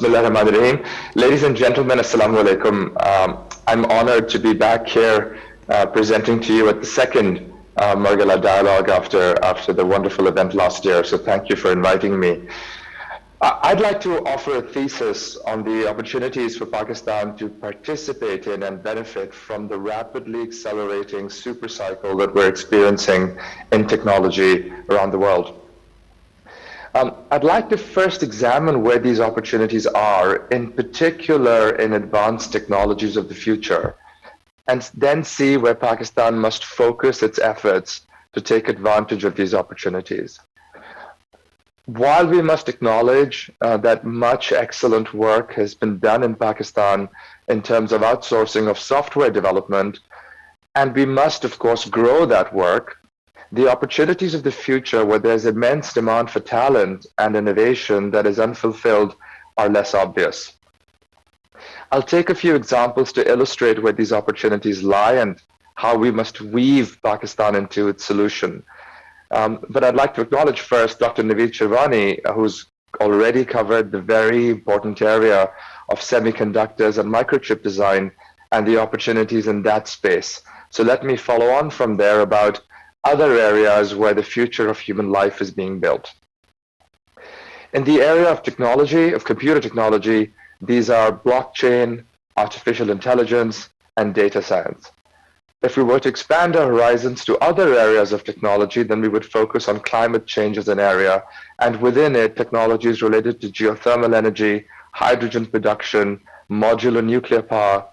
Bismillahirrahmanirrahim. Ladies and gentlemen, Assalamu alaikum. I'm honored to be back here presenting to you at the second Margalla Dialogue after the wonderful event last year. So thank you for inviting me. I'd like to offer a thesis on the opportunities for Pakistan to participate in and benefit from the rapidly accelerating supercycle that we're experiencing in technology around the world. I'd like to first examine where these opportunities are, in particular in advanced technologies of the future, and then see where Pakistan must focus its efforts to take advantage of these opportunities. While we must acknowledge that much excellent work has been done in Pakistan in terms of outsourcing of software development, and we must, of course, grow that work, the opportunities of the future where there's immense demand for talent and innovation that is unfulfilled are less obvious. I'll take a few examples to illustrate where these opportunities lie and how we must weave Pakistan into its solution. But I'd like to acknowledge first Dr. Naveed Shirvani, who's already covered the very important area of semiconductors and microchip design and the opportunities in that space. So let me follow on from there about other areas where the future of human life is being built. In the area of technology, of computer technology, these are blockchain, artificial intelligence, and data science. If we were to expand our horizons to other areas of technology, then we would focus on climate change as an area, and within it, technologies related to geothermal energy, hydrogen production, modular nuclear power,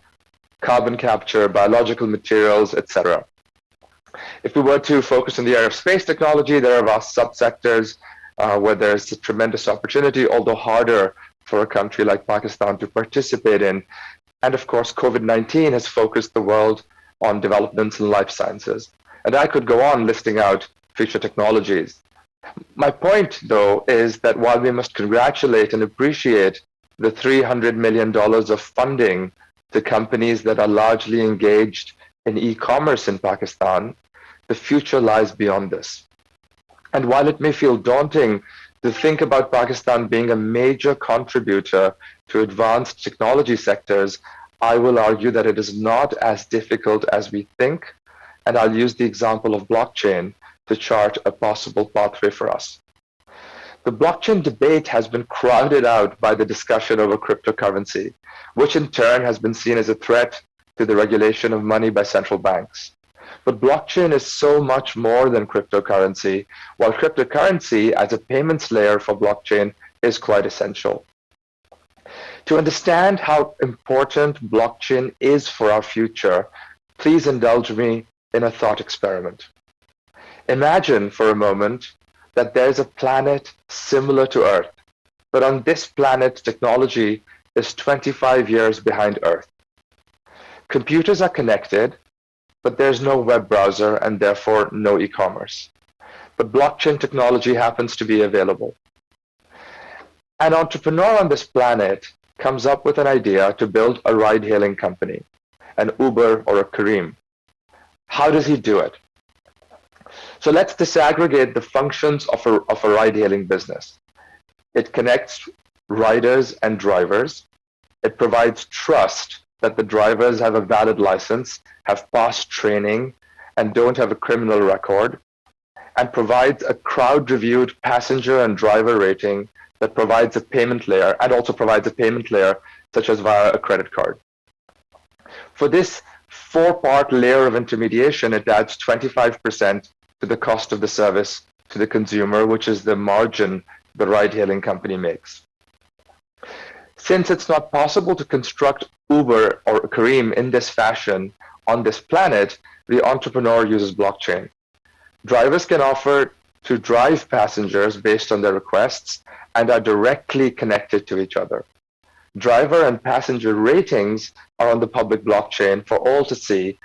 carbon capture, biological materials, etc. If we were to focus on the area of space technology, there are vast subsectors where there's a tremendous opportunity, although harder for a country like Pakistan to participate in. And of course, COVID-19 has focused the world on developments in life sciences. And I could go on listing out future technologies. My point, though, is that while we must congratulate and appreciate the $300 million of funding to companies that are largely engaged in e-commerce in Pakistan, the future lies beyond this. And while it may feel daunting to think about Pakistan being a major contributor to advanced technology sectors, I will argue that it is not as difficult as we think, and I'll use the example of blockchain to chart a possible pathway for us. The blockchain debate has been crowded out by the discussion over cryptocurrency, which in turn has been seen as a threat to the regulation of money by central banks. But blockchain is so much more than cryptocurrency, while cryptocurrency as a payments layer for blockchain is quite essential. To understand how important blockchain is for our future, please indulge me in a thought experiment. Imagine for a moment that there's a planet similar to Earth, but on this planet, technology is 25 years behind Earth. Computers are connected, but there's no web browser and therefore no e-commerce. But blockchain technology happens to be available. An entrepreneur on this planet comes up with an idea to build a ride-hailing company, an Uber or a Careem. How does he do it? So let's disaggregate the functions of a ride-hailing business. It connects riders and drivers. It provides trust that the drivers have a valid license, have passed training, and don't have a criminal record, and provides a crowd-reviewed passenger and driver rating that provides a payment layer, and also provides a payment layer such as via a credit card. For this four-part layer of intermediation, it adds 25% to the cost of the service to the consumer, which is the margin the ride-hailing company makes. Since it's not possible to construct Uber or Careem in this fashion on this planet, the entrepreneur uses blockchain. Drivers can offer to drive passengers based on their requests and are directly connected to each other. Driver and passenger ratings are on the public blockchain for all to see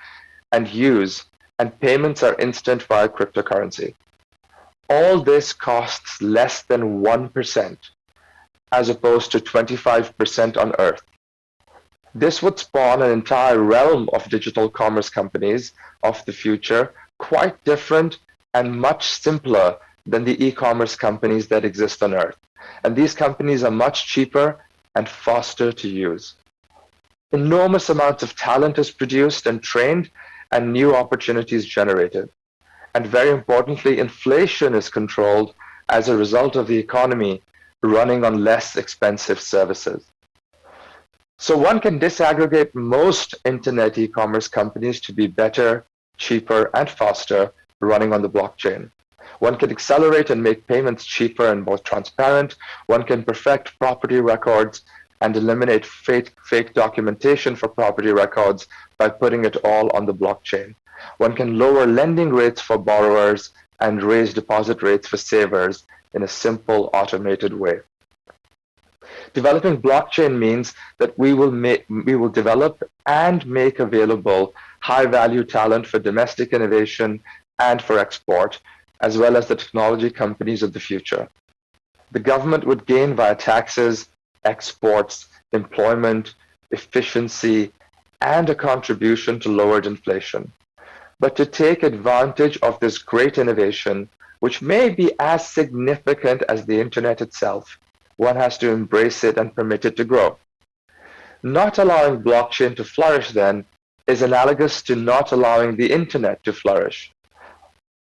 and use, and payments are instant via cryptocurrency. All this costs less than 1%, as opposed to 25% on Earth. This would spawn an entire realm of digital commerce companies of the future, quite different and much simpler than the e-commerce companies that exist on Earth. And these companies are much cheaper and faster to use. Enormous amounts of talent is produced and trained, and new opportunities generated. And very importantly, inflation is controlled as a result of the economy running on less expensive services. So one can disaggregate most internet e-commerce companies to be better, cheaper, and faster running on the blockchain. One can accelerate and make payments cheaper and more transparent. One can perfect property records and eliminate fake documentation for property records by putting it all on the blockchain. One can lower lending rates for borrowers and raise deposit rates for savers in a simple, automated way. Developing blockchain means that we will develop and make available high-value talent for domestic innovation and for export, as well as the technology companies of the future. The government would gain via taxes, exports, employment, efficiency, and a contribution to lowered inflation. But to take advantage of this great innovation, which may be as significant as the internet itself, one has to embrace it and permit it to grow. Not allowing blockchain to flourish, then, is analogous to not allowing the internet to flourish.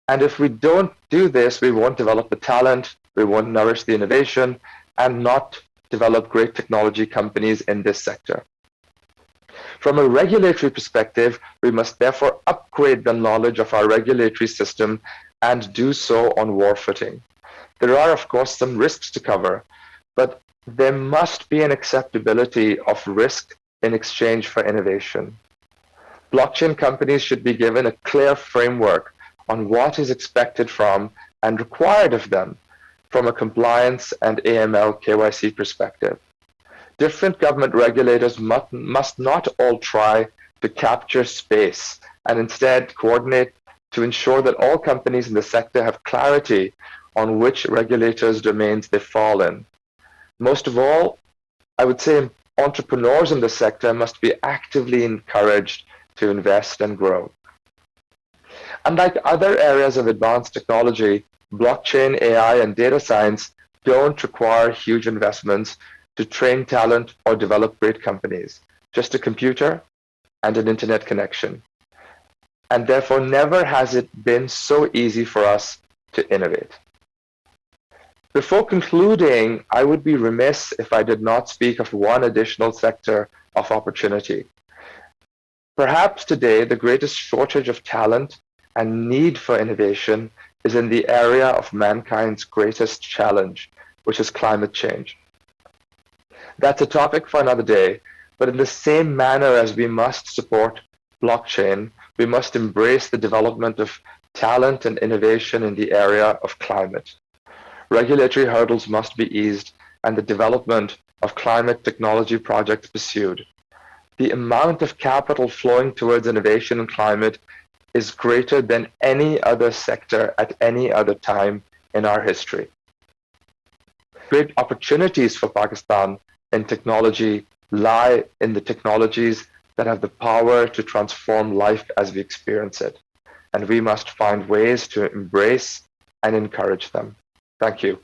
And if we don't do this, we won't develop the talent, we won't nourish the innovation, and not develop great technology companies in this sector. From a regulatory perspective, we must therefore upgrade the knowledge of our regulatory system and do so on war footing. There are, of course, some risks to cover, but there must be an acceptability of risk in exchange for innovation. Blockchain companies should be given a clear framework on what is expected from and required of them from a compliance and AML KYC perspective. Different government regulators must not all try to capture space and instead coordinate to ensure that all companies in the sector have clarity on which regulators' domains they fall in. Most of all, I would say entrepreneurs in the sector must be actively encouraged to invest and grow. Unlike other areas of advanced technology, blockchain, AI, and data science don't require huge investments to train talent or develop great companies, just a computer and an internet connection. And therefore, never has it been so easy for us to innovate. Before concluding, I would be remiss if I did not speak of one additional sector of opportunity. Perhaps today, the greatest shortage of talent and need for innovation is in the area of mankind's greatest challenge, which is climate change. That's a topic for another day, but in the same manner as we must support blockchain, we must embrace the development of talent and innovation in the area of climate. Regulatory hurdles must be eased and the development of climate technology projects pursued. The amount of capital flowing towards innovation in climate is greater than any other sector at any other time in our history. Great opportunities for Pakistan in technology lie in the technologies that have the power to transform life as we experience it, and we must find ways to embrace and encourage them. Thank you.